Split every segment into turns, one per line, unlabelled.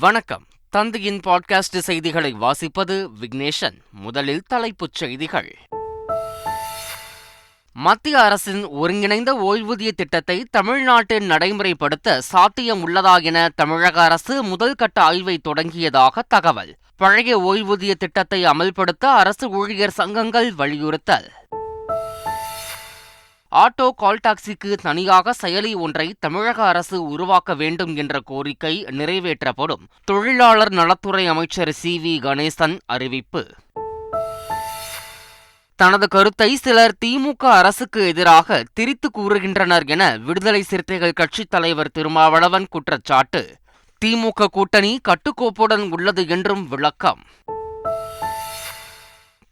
வணக்கம். தந்தையின் பாட்காஸ்ட் செய்திகளை வாசிப்பது விக்னேஷன். முதலில் தலைப்புச் செய்திகள். மத்திய அரசின் ஒருங்கிணைந்த ஓய்வூதிய திட்டத்தை தமிழ்நாட்டில் நடைமுறைப்படுத்த சாத்தியம் உள்ளதா என தமிழக அரசு முதல் கட்ட ஆய்வை தொடங்கியதாக தகவல். பழைய ஓய்வூதிய திட்டத்தை அமல்படுத்த அரசு ஊழியர் சங்கங்கள் வலியுறுத்தல். ஆட்டோ கால் டாக்ஸிக்கு தனியாக செயலி ஒன்றை தமிழக அரசு உருவாக்க வேண்டும் என்ற கோரிக்கை நிறைவேற்றப்படும். தொழிலாளர் நலத்துறை அமைச்சர் சி.வி. கணேசன் அறிவிப்பு. தனது கருத்தை சிலர் திமுக அரசுக்கு எதிராக திரித்து கூறுகின்றனர் என விடுதலை சிறுத்தைகள் கட்சித் தலைவர் திருமாவளவன் குற்றச்சாட்டு. திமுக கூட்டணி கட்டுக்கோப்புடன் உள்ளது என்றும் விளக்கம்.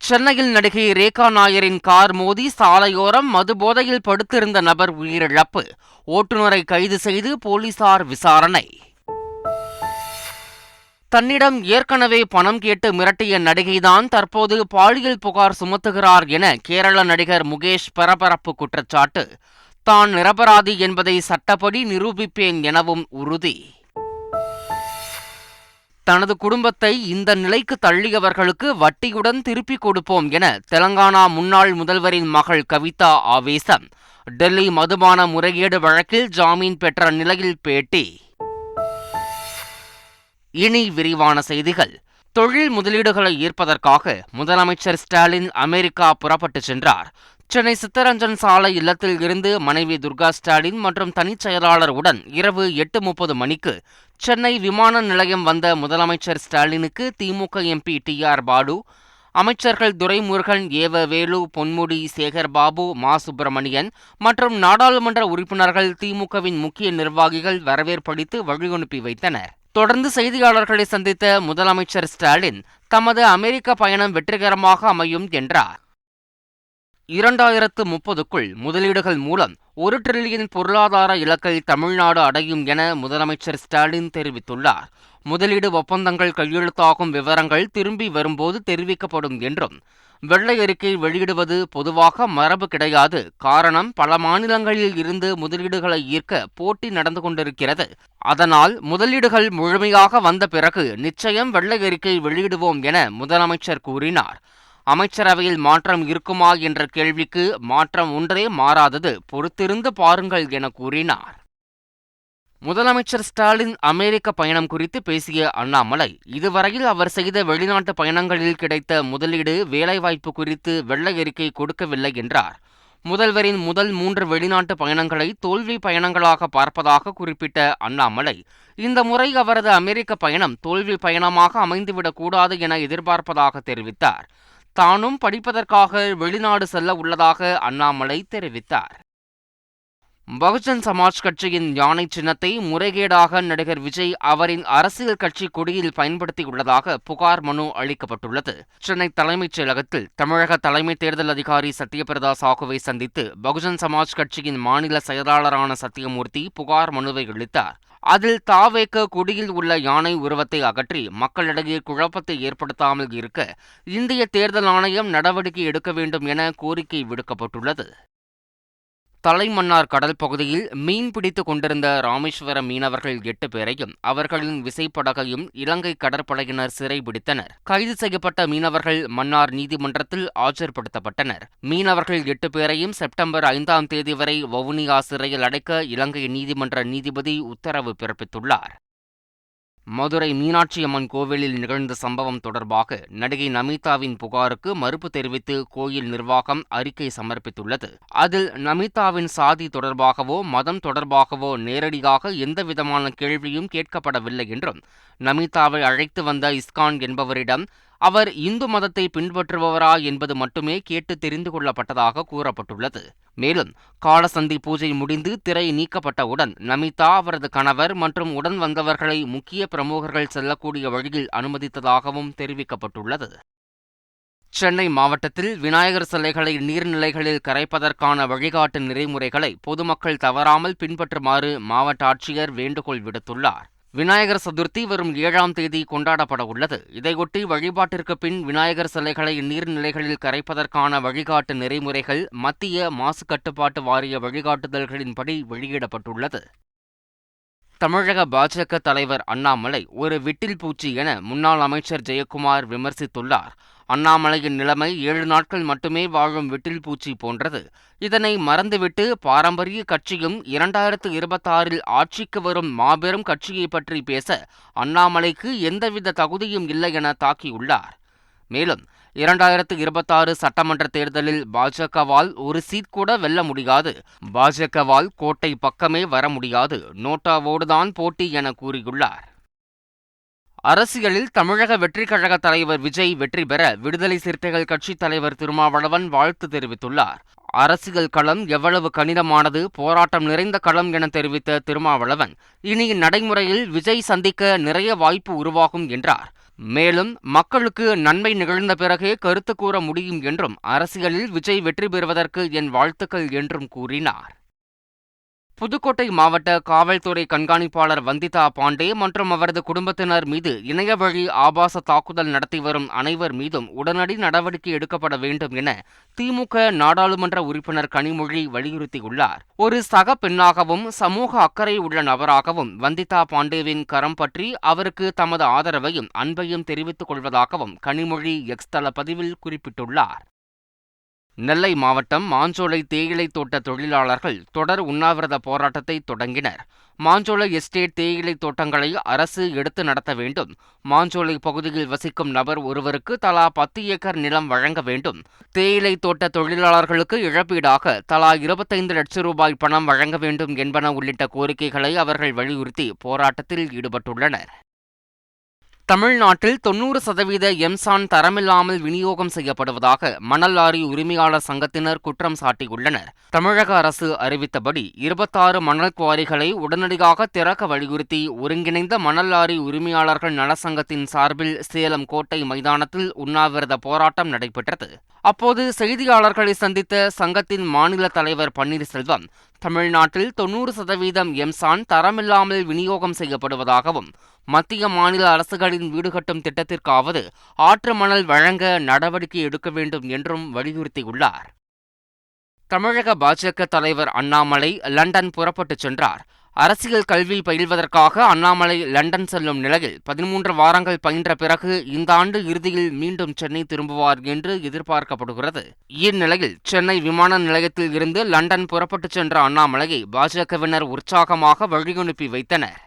சென்னையில் நடிகை ரேகா நாயரின் கார் மோதி சாலையோரம் மதுபோதையில் படுத்திருந்த நபர் உயிரிழப்பு. ஓட்டுநரை கைது செய்து போலீசார் விசாரணை. தன்னிடம் ஏற்கனவே பணம் கேட்டு மிரட்டிய நடிகைதான் தற்போது பாலியல் புகார் சுமத்துகிறார் என கேரள நடிகர் முகேஷ் பரபரப்பு குற்றச்சாட்டு. தான் நிரபராதி என்பதை சட்டப்படி நிரூபிப்பேன் எனவும் உறுதி. தனது குடும்பத்தை இந்த நிலைக்கு தள்ளியவர்களுக்கு வட்டியுடன் திருப்பிக் கொடுப்போம் என தெலங்கானா முன்னாள் முதல்வரின் மகள் கவிதா ஆவேசம். டெல்லி மதுபான முறைகேடு வழக்கில் ஜாமீன் பெற்ற நிலையில் பேட்டி. இனி விரிவான செய்திகள். தொழில் முதலீடுகளை ஈர்ப்பதற்காக முதலமைச்சர் ஸ்டாலின் அமெரிக்கா புறப்பட்டுச் சென்றார். சென்னை சித்தரஞ்சன் சாலை இல்லத்தில் இருந்து மனைவி துர்கா ஸ்டாலின் மற்றும் தனிச் செயலாளர் உடன் இரவு 8:30 மணிக்கு சென்னை விமான நிலையம் வந்த முதலமைச்சர் ஸ்டாலினுக்கு திமுக எம்பி டி.ஆர். பாலு, அமைச்சர்கள் துரைமுருகன், வேலு, பொன்முடி, சேகர்பாபு, மா. சுப்பிரமணியன் மற்றும் நாடாளுமன்ற உறுப்பினர்கள், திமுகவின் முக்கிய நிர்வாகிகள் வரவேற்பளித்து வழியனுப்பி வைத்தனர். தொடர்ந்து செய்தியாளர்களை சந்தித்த முதலமைச்சர் ஸ்டாலின் தமது அமெரிக்க பயணம் வெற்றிகரமாக அமையும் என்றார். 2030க்குள் முதலீடுகள் மூலம் 1 டிரில்லியன் பொருளாதார இலக்கை தமிழ்நாடு அடையும் என முதலமைச்சர் ஸ்டாலின் தெரிவித்துள்ளார். முதலீடு ஒப்பந்தங்கள் கையெழுத்தாகும் விவரங்கள் திரும்பி வரும்போது தெரிவிக்கப்படும் என்றும், வெள்ளை அறிக்கை வெளியிடுவது பொதுவாக மரபு கிடையாது. காரணம், பல மாநிலங்களில் இருந்து முதலீடுகளை ஈர்க்க போட்டி நடந்து கொண்டிருக்கிறது. அதனால் முதலீடுகள் முழுமையாக வந்த பிறகு நிச்சயம் வெள்ளை அறிக்கை வெளியிடுவோம் என முதலமைச்சர் கூறினார். அமைச்சரவையில் மாற்றம் இருக்குமா என்ற கேள்விக்கு மாற்றம் ஒன்றே மாறாதது, பொறுத்திருந்து பாருங்கள் என கூறினார். முதலமைச்சர் ஸ்டாலின் அமெரிக்க பயணம் குறித்து பேசிய அண்ணாமலை, இதுவரையில் அவர் செய்த வெளிநாட்டு பயணங்களில் கிடைத்த முதலீடு, வேலைவாய்ப்பு குறித்து வெள்ளை அறிக்கை கொடுக்கவில்லை என்றார். முதல்வரின் முதல் 3 வெளிநாட்டு பயணங்களை தோல்வி பயணங்களாக பார்ப்பதாக குறிப்பிட்ட அண்ணாமலை, இந்த முறை அவரது அமெரிக்க பயணம் தோல்வி பயணமாக அமைந்துவிடக் கூடாது என எதிர்பார்ப்பதாக தெரிவித்தார். தானும் படிப்பதற்காக வெளிநாடு செல்ல உள்ளதாக அண்ணாமலை தெரிவித்தார். பகுஜன் சமாஜ் கட்சியின் யானை சின்னத்தை முறைகேடாக நடிகர் விஜய் அவரின் அரசியல் கட்சி கொடியில் பயன்படுத்தியுள்ளதாக புகார் மனு அளிக்கப்பட்டுள்ளது. சென்னை தலைமைச் செயலகத்தில் தமிழக தலைமை தேர்தல் அதிகாரி சத்யபிரதா சாகுவை சந்தித்து பகுஜன் சமாஜ் கட்சியின் மாநில செயலாளரான சத்தியமூர்த்தி புகார் மனுவை அளித்தார். அதில் தாவேக கொடியில் உள்ள யானை உருவத்தை அகற்றி மக்களிடையே குழப்பத்தை ஏற்படுத்தாமல் இருக்க இந்திய தேர்தல் ஆணையம் நடவடிக்கை எடுக்க வேண்டும் என கோரிக்கை விடுக்கப்பட்டுள்ளது. தலைமன்னார் கடல் பகுதியில் மீன் பிடித்துக் கொண்டிருந்த ராமேஸ்வரம் மீனவர்கள் 8 பேரையும் அவர்களின் விசைப்படகையும் இலங்கை கடற்படையினர் சிறைபிடித்தனர். கைது செய்யப்பட்ட மீனவர்கள் மன்னார் நீதிமன்றத்தில் ஆஜர்படுத்தப்பட்டனர். மீனவர்கள் 8 பேரையும் செப்டம்பர் 5ஆம் தேதி வரை வவுனியா சிறையில் அடைக்க இலங்கை நீதிமன்ற நீதிபதி உத்தரவு பிறப்பித்துள்ளார். மதுரை மீனாட்சியம்மன் கோவிலில் நிகழ்ந்த சம்பவம் தொடர்பாக நடிகை நமீதாவின் புகாருக்கு மறுப்பு தெரிவித்து கோயில் நிர்வாகம் அறிக்கை சமர்ப்பித்துள்ளது. அதில் நமீதாவின் சாதி தொடர்பாகவோ மதம் தொடர்பாகவோ நேரடியாக எந்தவிதமான கேள்வியும் கேட்கப்படவில்லை என்றும், நமீதாவை அழைத்து வந்த இஸ்கான் என்பவரிடம் அவர் இந்து மதத்தை பின்பற்றுபவரா என்பது மட்டுமே கேட்டு தெரிந்து கொள்ளப்பட்டதாக கூறப்பட்டுள்ளது. மேலும் காலசந்தி பூஜை முடிந்து திரை நீக்கப்பட்டவுடன் நமீதா, அவரது கணவர் மற்றும் உடன் வந்தவர்களை முக்கிய பிரமுகர்கள் செல்லக்கூடிய வழியில் அனுமதித்ததாகவும் தெரிவிக்கப்பட்டுள்ளது. சென்னை மாவட்டத்தில் விநாயகர் சிலைகளை நீர்நிலைகளில் கரைப்பதற்கான வழிகாட்டு நெறிமுறைகளை பொதுமக்கள் தவறாமல் பின்பற்றுமாறு மாவட்ட ஆட்சியர் வேண்டுகோள் விடுத்துள்ளார். விநாயகர் சதுர்த்தி வரும் 7ஆம் தேதி கொண்டாடப்பட உள்ளது. இதையொட்டி வழிபாட்டிற்கு பின் விநாயகர் சிலைகளை நீர்நிலைகளில் கரைப்பதற்கான வழிகாட்டு நெறிமுறைகள் மத்திய மாசு கட்டுப்பாட்டு வாரிய வழிகாட்டுதல்களின்படி வெளியிடப்பட்டுள்ளது. தமிழக பாஜக தலைவர் அண்ணாமலை ஒரு விட்டில் பூச்சி என முன்னாள் அமைச்சர் ஜெயக்குமார் விமர்சித்துள்ளார். அண்ணாமலையின் நிலைமை 7 நாட்கள் மட்டுமே வாழும் விட்டில் பூச்சி போன்றது. இதனை மறந்துவிட்டு பாரம்பரிய கட்சியும் 2026இல் ஆட்சிக்கு வரும் மாபெரும் கட்சியை பற்றி பேச அண்ணாமலைக்கு எந்தவித தகுதியும் இல்லை என தாக்கியுள்ளார். மேலும் 2026 சட்டமன்ற தேர்தலில் பாஜகவால் ஒரு சீட் கூட வெல்ல முடியாது, பாஜகவால் கோட்டை பக்கமே வர முடியாது, நோட்டாவோடுதான் போட்டி என கூறியுள்ளார். அரசியலில் தமிழக வெற்றிக் கழக தலைவர் விஜய் வெற்றி பெற விடுதலை சிறுத்தைகள் கட்சித் தலைவர் திருமாவளவன் வாழ்த்து தெரிவித்துள்ளார். அரசியல் களம் எவ்வளவு கடினமானது, போராட்டம் நிறைந்த களம் என தெரிவித்த திருமாவளவன், இனி நடைமுறையில் விஜய் சந்திக்க நிறைய வாய்ப்பு உருவாகும் என்றார். மேலும் மக்களுக்கு நன்மை நிகழ்ந்த பிறகே கருத்து கூற முடியும் என்றும், அரசியலில் விஜய் வெற்றி பெறுவதற்கு என் வாழ்த்துக்கள் என்றும் கூறினார். புதுக்கோட்டை மாவட்ட காவல்துறை கண்காணிப்பாளர் வந்திதா பாண்டே மற்றும் அவரது குடும்பத்தினர் மீது இணையவழி ஆபாச தாக்குதல் நடத்தி வரும் அனைவர் மீதும் உடனடி நடவடிக்கை எடுக்கப்பட வேண்டும் என திமுக நாடாளுமன்ற உறுப்பினர் கனிமொழி வலியுறுத்தியுள்ளார். ஒரு சக பெண்ணாகவும் சமூக அக்கறை உள்ள நபராகவும் வந்திதா பாண்டேவின் கரம் பற்றி அவருக்கு தமது ஆதரவையும் அன்பையும் தெரிவித்துக் கொள்வதாகவும் கனிமொழி எக்ஸ் தள பதிவில் குறிப்பிட்டுள்ளார். நெல்லை மாவட்டம் மாஞ்சோலை தேயிலை தோட்ட தொழிலாளர்கள் தொடர் உண்ணாவிரத போராட்டத்தை தொடங்கினர். மாஞ்சோலை எஸ்டேட் தேயிலை தோட்டங்களை அரசு எடுத்து நடத்த வேண்டும், மாஞ்சோலை பகுதியில் வசிக்கும் நபர் ஒருவருக்கு தலா 10 ஏக்கர் நிலம் வழங்க வேண்டும், தேயிலை தோட்ட தொழிலாளர்களுக்கு இழப்பீடாக தலா 25 லட்சம் ரூபாய் பணம் வழங்க வேண்டும் என்பன உள்ளிட்ட கோரிக்கைகளை அவர்கள் வலியுறுத்தி போராட்டத்தில் ஈடுபட்டுள்ளனர். தமிழ்நாட்டில் 90% எம்சான் தரமில்லாமல் விநியோகம் செய்யப்படுவதாக மணல் லாரி உரிமையாளர் சங்கத்தினர் குற்றம் சாட்டியுள்ளனர். தமிழக அரசு அறிவித்தபடி 26 மணல் குவாரிகளை உடனடியாக திறக்க வலியுறுத்தி ஒருங்கிணைந்த மணல் லாரி உரிமையாளர்கள் நலசங்கத்தின் சார்பில் சேலம் கோட்டை மைதானத்தில் உண்ணாவிரத போராட்டம் நடைபெற்றது. அப்போது செய்தியாளர்களை சந்தித்த சங்கத்தின் மாநில தலைவர் பன்னீர்செல்வம், தமிழ்நாட்டில் 90% எம்சான் தரமில்லாமல் விநியோகம் செய்யப்படுவதாகவும், மத்திய மாநில அரசுகளின் வீடு கட்டும் திட்டத்திற்காவது ஆற்று மணல் வழங்க நடவடிக்கை எடுக்க வேண்டும் என்றும் வலியுறுத்தியுள்ளார். தமிழக பாஜக தலைவர் அண்ணாமலை லண்டன் புறப்பட்டுச் சென்றார். அரசியல் கல்வி பயில்வதற்காக அண்ணாமலை லண்டன் செல்லும் நிலையில் 13 வாரங்கள் பயின்ற பிறகு இந்த ஆண்டு இறுதியில் மீண்டும் சென்னை திரும்புவார் என்று எதிர்பார்க்கப்படுகிறது. இந்நிலையில் சென்னை விமான நிலையத்தில் இருந்து லண்டன் புறப்பட்டுச் சென்ற அண்ணாமலையை பாஜகவினர் உற்சாகமாக வழியனுப்பி வைத்தனர்.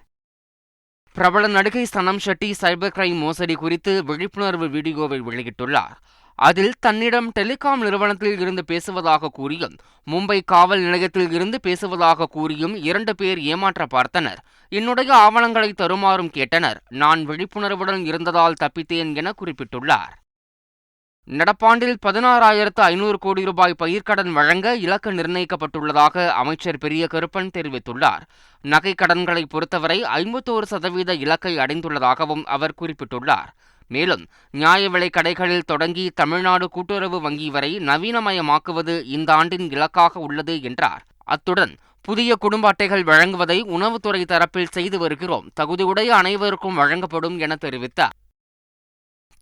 பிரபல நடிகை சனம் ஷெட்டி சைபர் கிரைம் மோசடி குறித்து விழிப்புணர்வு வீடியோவை வெளியிட்டுள்ளார். அதில் தன்னிடம் டெலிகாம் நிறுவனத்தில் இருந்து பேசுவதாக கூறியும், மும்பை காவல் நிலையத்தில் இருந்து பேசுவதாக கூறியும் 2 பேர் ஏமாற்ற பார்த்தனர். என்னுடைய ஆவணங்களை தருமாறும் கேட்டனர். நான் விழிப்புணர்வுடன் இருந்ததால் தப்பித்தேன் என குறிப்பிட்டுள்ளார். நடப்பாண்டில் 16,500 கோடி ரூபாய் பயிர்க்கடன் வழங்க இலக்கு நிர்ணயிக்கப்பட்டுள்ளதாக அமைச்சர் பெரிய கருப்பன் தெரிவித்துள்ளார். நகை கடன்களை பொறுத்தவரை 51% இலக்கை அடைந்துள்ளதாகவும் அவர் குறிப்பிட்டுள்ளார். மேலும் நியாய விலை கடைகளில் தொடங்கி தமிழ்நாடு கூட்டுறவு வங்கி வரை நவீனமயமாக்குவது இந்த ஆண்டின் இலக்காக உள்ளது என்றார். அத்துடன் புதிய குடும்ப அட்டைகள் வழங்குவதை உணவுத்துறை தரப்பில் செய்து வருகிறோம், தகுதியுடைய அனைவருக்கும் வழங்கப்படும் என தெரிவித்தார்.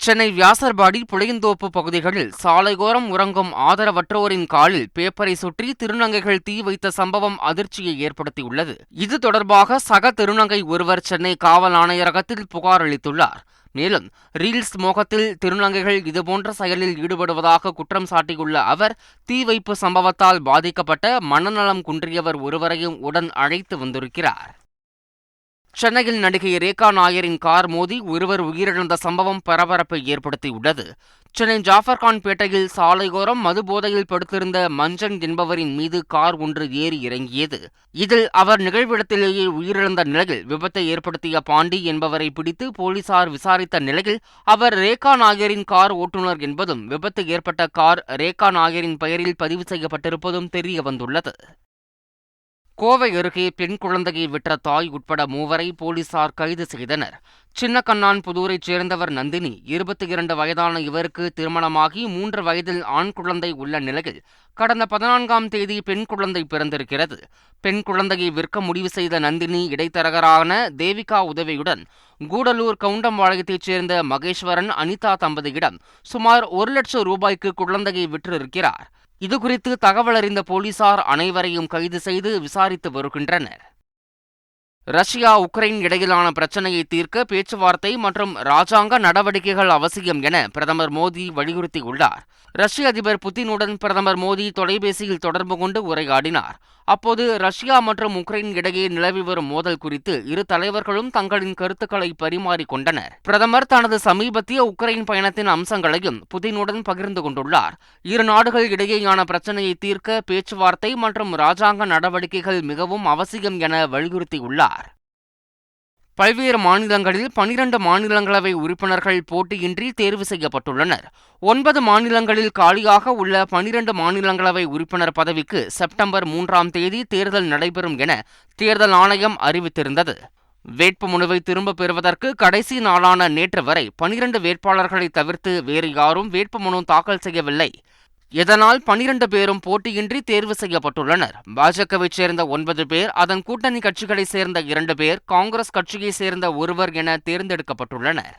சென்னை வியாசர்பாடி புளியந்தோப்பு பகுதிகளில் சாலையோரம் உறங்கும் ஆதரவற்றோரின் காலில் பேப்பரை சுற்றி திருநங்கைகள் தீ வைத்த சம்பவம் அதிர்ச்சியை ஏற்படுத்தியுள்ளது. இது தொடர்பாக சக திருநங்கை ஒருவர் சென்னை காவல் ஆணையரகத்தில் புகார் அளித்துள்ளார். மேலும் ரீல்ஸ் மோகத்தில் திருநங்கைகள் இதுபோன்ற செயலில் ஈடுபடுவதாக குற்றம் சாட்டியுள்ள அவர், தீ வைப்பு சம்பவத்தால் பாதிக்கப்பட்ட மனநலம் குன்றியவர் ஒருவரையும் உடன் அழைத்து வந்திருக்கிறார். சென்னையில் நடிகை ரேகா நாயரின் கார் மோதி ஒருவர் உயிரிழந்த சம்பவம் பரபரப்பை ஏற்படுத்தியுள்ளது. சென்னை ஜாஃபர்கான் பேட்டையில் சாலையோரம் மது போதையில் படுத்திருந்த மஞ்சன் என்பவரின் மீது கார் ஒன்று ஏறி இறங்கியது. இதில் அவர் நிகழ்விடத்திலேயே உயிரிழந்த நிலையில் விபத்தை ஏற்படுத்திய பாண்டி என்பவரை பிடித்து போலீசார் விசாரித்த நிலையில் அவர் ரேகா நாயரின் கார் ஓட்டுநர் என்பதும், விபத்து ஏற்பட்ட கார் ரேகா நாயரின் பெயரில் பதிவு செய்யப்பட்டிருப்பதும் தெரிய வந்துள்ளது. கோவை அருகே பெண் குழந்தையை விற்ற தாய் உட்பட 3 வரை போலீசார் கைது செய்தனர். சின்னக்கண்ணான் புதூரைச் சேர்ந்தவர் நந்தினி. 22 வயதான இவருக்கு திருமணமாகி 3 வயதில் ஆண் குழந்தை உள்ள நிலையில் கடந்த 14ஆம் தேதி பெண் குழந்தை பிறந்திருக்கிறது. பெண் குழந்தையை விற்க முடிவு செய்த நந்தினி இடைத்தரகரான தேவிகா உதவியுடன் கூடலூர் கவுண்டம்பாளையத்தைச் சேர்ந்த மகேஸ்வரன் அனிதா தம்பதியிடம் சுமார் 1 லட்சம் ரூபாய்க்கு குழந்தையை விற்றிருக்கிறார். இதுகுறித்து தகவல் அறிந்த போலீசார் அனைவரையும் கைது செய்து விசாரித்து வருகின்றனர். ரஷ்யா உக்ரைன் இடையிலான பிரச்சினையை தீர்க்க பேச்சுவார்த்தை மற்றும் இராஜாங்க நடவடிக்கைகள் அவசியம் என பிரதமர் மோடி வலியுறுத்தியுள்ளார். ரஷ்ய அதிபர் புதினுடன் பிரதமர் மோடி தொலைபேசியில் தொடர்பு கொண்டு உரையாடினார். அப்போது ரஷ்யா மற்றும் உக்ரைன் இடையே நிலவி வரும் மோதல் குறித்து இரு தலைவர்களும் தங்களின் கருத்துக்களை பரிமாறிக்கொண்டனர். பிரதமர் தனது சமீபத்திய உக்ரைன் பயணத்தின் அம்சங்களையும் புதினுடன் பகிர்ந்து கொண்டுள்ளார். இரு நாடுகள் இடையேயான பிரச்சினையை தீர்க்க பேச்சுவார்த்தை மற்றும் இராஜாங்க நடவடிக்கைகள் மிகவும் அவசியம் என வலியுறுத்தியுள்ளார். பல்வேறு மாநிலங்களில் 12 மாநிலங்களவை உறுப்பினர்கள் போட்டியின்றி தேர்வு செய்யப்பட்டுள்ளனர். 9 மாநிலங்களில் காலியாக உள்ள 12 மாநிலங்களவை உறுப்பினர் பதவிக்கு செப்டம்பர் 3ஆம் தேதி தேர்தல் நடைபெறும் என தேர்தல் ஆணையம் அறிவித்திருந்தது. வேட்புமனுவை திரும்பப் பெறுவதற்கு கடைசி நாளான நேற்று வரை 12 வேட்பாளர்களை தவிர்த்து வேறு யாரும் வேட்புமனு தாக்கல் செய்யவில்லை. இதனால் 12 பேரும் போட்டியின்றி தேர்வு செய்யப்பட்டுள்ளனர். பாஜகவைச் சேர்ந்த 9 பேர், அதன் கூட்டணி கட்சிகளைச் சேர்ந்த 2 பேர், காங்கிரஸ் கட்சியைச் சேர்ந்த ஒருவர் என தேர்ந்தெடுக்கப்பட்டுள்ளனர்.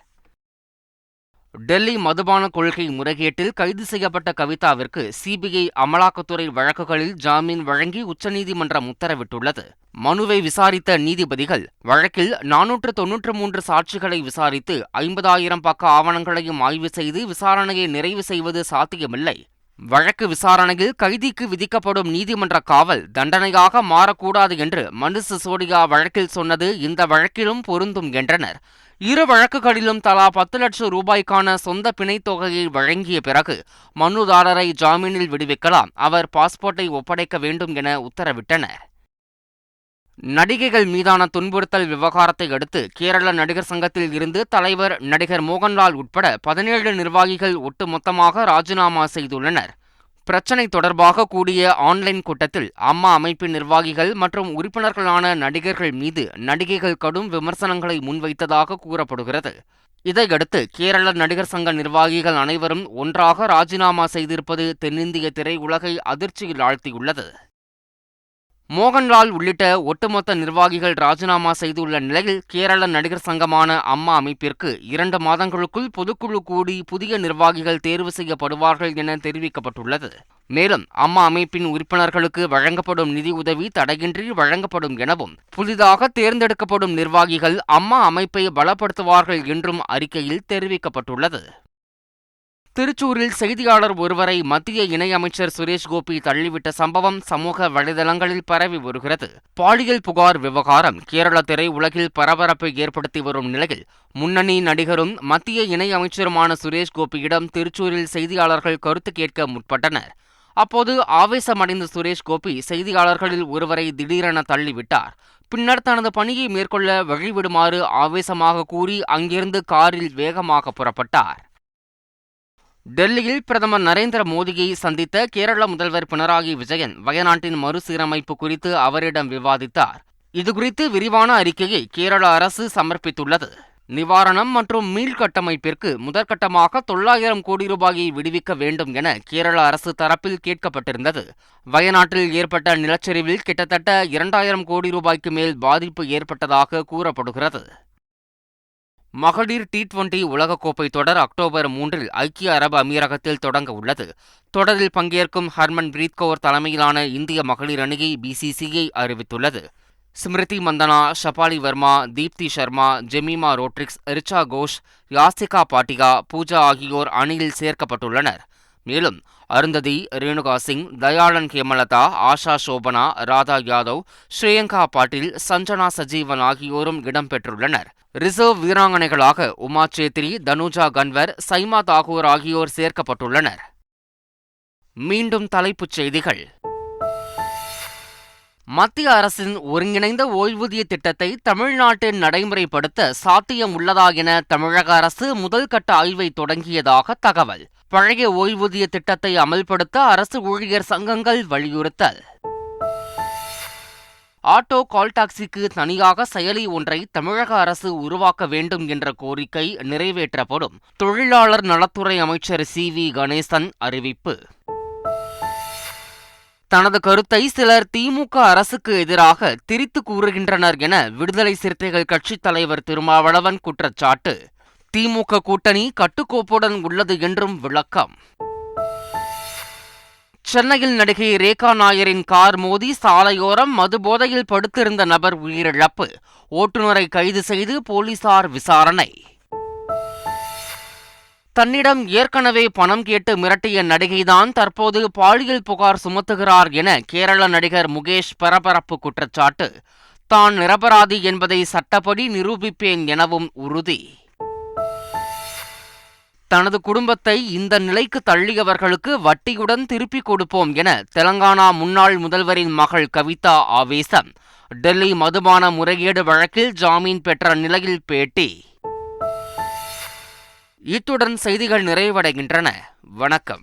டெல்லி மதுபான கொள்கை முறைகேட்டில் கைது செய்யப்பட்ட கவிதாவிற்கு சிபிஐ அமலாக்கத்துறை வழக்குகளில் ஜாமீன் வழங்கி உச்சநீதிமன்றம் உத்தரவிட்டுள்ளது. மனுவை விசாரித்த நீதிபதிகள் வழக்கில் 493 சாட்சிகளை விசாரித்து 50,000 பக்க ஆவணங்களையும் ஆய்வு செய்து விசாரணையை நிறைவு செய்வது சாத்தியமில்லை. வழக்கு விசாரணையில் கைதிக்கு விதிக்கப்படும் நீதிமன்ற காவல் தண்டனையாக மாறக்கூடாது என்று மனுஷ் சிசோடியா வழக்கில் சொன்னது இந்த வழக்கிலும் பொருந்தும் என்றனர். இரு வழக்குகளிலும் தலா 10 லட்சம் ரூபாய்க்கான சொந்த பிணைத் தொகையை வழங்கிய பிறகு மனுதாரரை ஜாமீனில் விடுவிக்கலாம், அவர் பாஸ்போர்ட்டை ஒப்படைக்க வேண்டும் என உத்தரவிட்டனர். நடிகைகள் மீதான துன்புறுத்தல் விவகாரத்தை அடுத்து கேரள நடிகர் சங்கத்தில் இருந்து தலைவர் நடிகர் மோகன்லால் உட்பட 17 நிர்வாகிகள் ஒட்டுமொத்தமாக ராஜினாமா செய்துள்ளனர். பிரச்சினை தொடர்பாக கூடிய ஆன்லைன் கூட்டத்தில் அம்மா அமைப்பின் நிர்வாகிகள் மற்றும் உறுப்பினர்களான நடிகர்கள் மீது நடிகைகள் கடும் விமர்சனங்களை முன்வைத்ததாக கூறப்படுகிறது. இதையடுத்து கேரள நடிகர் சங்க நிர்வாகிகள் அனைவரும் ஒன்றாக ராஜினாமா செய்திருப்பது தென்னிந்திய திரையுலகை அதிர்ச்சியில் ஆழ்த்தியுள்ளது. மோகன்லால் உள்ளிட்ட ஒட்டுமொத்த நிர்வாகிகள் ராஜினாமா செய்துள்ள நிலையில் கேரள நடிகர் சங்கமான அம்மா அமைப்பிற்கு 2 மாதங்களுக்குள் பொதுக்குழு கூடி புதிய நிர்வாகிகள் தேர்வு செய்யப்படுவார்கள் என தெரிவிக்கப்பட்டுள்ளது. மேலும் அம்மா அமைப்பின் உறுப்பினர்களுக்கு வழங்கப்படும் நிதி உதவி தடையின்றி வழங்கப்படும் எனவும் புதிதாக தேர்ந்தெடுக்கப்படும் நிர்வாகிகள் அம்மா அமைப்பை பலப்படுத்துவார்கள் என்றும் அறிக்கையில் தெரிவிக்கப்பட்டுள்ளது. திருச்சூரில் செய்தியாளர் ஒருவரை மத்திய இணையமைச்சர் சுரேஷ் கோபி தள்ளிவிட்ட சம்பவம் சமூக வலைதளங்களில் பரவி வருகிறது. பாலியல் புகார் விவகாரம் கேரள திரையுலகில் பரபரப்பை ஏற்படுத்தி வரும் நிலையில் முன்னணி நடிகரும் மத்திய இணையமைச்சருமான சுரேஷ் கோபியிடம் திருச்சூரில் செய்தியாளர்கள் கருத்து கேட்க முற்பட்டனர். அப்போது ஆவேசமடைந்த சுரேஷ் கோபி செய்தியாளர்களில் ஒருவரை திடீரென தள்ளிவிட்டார். பின்னர் தனது பணியை மேற்கொள்ள வழிவிடுமாறு ஆவேசமாக கூறி அங்கிருந்து காரில் வேகமாக புறப்பட்டார். டெல்லியில் பிரதமர் நரேந்திர மோடியை சந்தித்த கேரள முதல்வர் பினராயி விஜயன் வயநாட்டின் மறுசீரமைப்பு குறித்து அவரிடம் விவாதித்தார். இதுகுறித்து விரிவான அறிக்கையை கேரள அரசு சமர்ப்பித்துள்ளது. நிவாரணம் மற்றும் மீள்கட்டமைப்பிற்கு முதற்கட்டமாக 900 கோடி ரூபாயை விடுவிக்க வேண்டும் என கேரள அரசு தரப்பில் கேட்கப்பட்டிருந்தது. வயநாட்டில் ஏற்பட்ட நிலச்சரிவில் கிட்டத்தட்ட 2000 கோடி ரூபாய்க்கு மேல் பாதிப்பு ஏற்பட்டதாக கூறப்படுகிறது. மகளிர் T20 உலகக்கோப்பை தொடர் அக்டோபர் 3இல் ஐக்கிய அரபு அமீரகத்தில் தொடங்க உள்ளது. தொடரில் பங்கேற்கும் ஹர்மன்பிரீத் கௌர் தலைமையிலான இந்திய மகளிர் அணியை BCCI அறிவித்துள்ளது. ஸ்மிருதி மந்தனா, ஷபாலி வர்மா, தீப்தி சர்மா, ஜெமிமா ரோட்ரிக்ஸ், ரிச்சா கோஷ், யாசிகா பாட்டியா, பூஜா ஆகியோர் அணியில் சேர்க்கப்பட்டுள்ளனர். மேலும் அருந்ததி, ரேணுகா சிங், தயாளன் ஹேமலதா, ஆஷா சோபனா, ராதா யாதவ், ஸ்ரேயங்கா பாட்டீல், சஞ்சனா சஜீவன் ஆகியோரும் இடம்பெற்றுள்ளனர். ரிசர்வ் வீராங்கனைகளாக உமா சேத்ரி, தனுஜா கன்வர், சைமா தாகூர் ஆகியோர் சேர்க்கப்பட்டுள்ளனர். மீண்டும் தலைப்புச் செய்திகள். மத்திய அரசின் ஒருங்கிணைந்த ஓய்வூதிய திட்டத்தை தமிழ்நாட்டில் நடைமுறைப்படுத்த சாத்தியம் உள்ளதா என தமிழக அரசு முதல் கட்ட ஆய்வை தொடங்கியதாக தகவல். பழைய ஓய்வூதிய திட்டத்தை அமல்படுத்த அரசு ஊழியர் சங்கங்கள் வலியுறுத்தல். ஆட்டோ கால் டாக்ஸிக்கு தனியாக செயலி ஒன்றை தமிழக அரசு உருவாக்க வேண்டும் என்ற கோரிக்கை நிறைவேற்றப்படும். தொழிலாளர் நலத்துறை அமைச்சர் CV கணேசன் அறிவிப்பு. தனது கருத்தை சிலர் திமுக அரசுக்கு எதிராக திரித்து கூறுகின்றனர் என விடுதலை சிறுத்தைகள் கட்சித் தலைவர் திருமாவளவன் குற்றச்சாட்டு. திமுக கூட்டணி கட்டுக்கோப்புடன் உள்ளது என்றும் விளக்கம். சென்னையில் நடிகை ரேகா நாயரின் கார் மோதி சாலையோரம் மதுபோதையில் படுத்திருந்த நபர் உயிரிழப்பு. ஓட்டுநரை கைது செய்து போலீசார் விசாரணை. தன்னிடம் ஏற்கனவே பணம் கேட்டு மிரட்டிய நடிகைதான் தற்போது பாலியல் புகார் சுமத்துகிறார் என கேரள நடிகர் முகேஷ் பரபரப்பு குற்றச்சாட்டு. தான் நிரபராதி என்பதை சட்டப்படி நிரூபிப்பேன் எனவும் உறுதி. தனது குடும்பத்தை இந்த நிலைக்கு தள்ளியவர்களுக்கு வட்டியுடன் திருப்பிக் கொடுப்போம் என தெலங்கானா முன்னாள் முதல்வரின் மகள் கவிதா ஆவேசம். டெல்லி மதுபான முறைகேடு வழக்கில் ஜாமீன் பெற்ற நிலையில் பேட்டி. இத்துடன் செய்திகள் நிறைவடைகின்றன. வணக்கம்.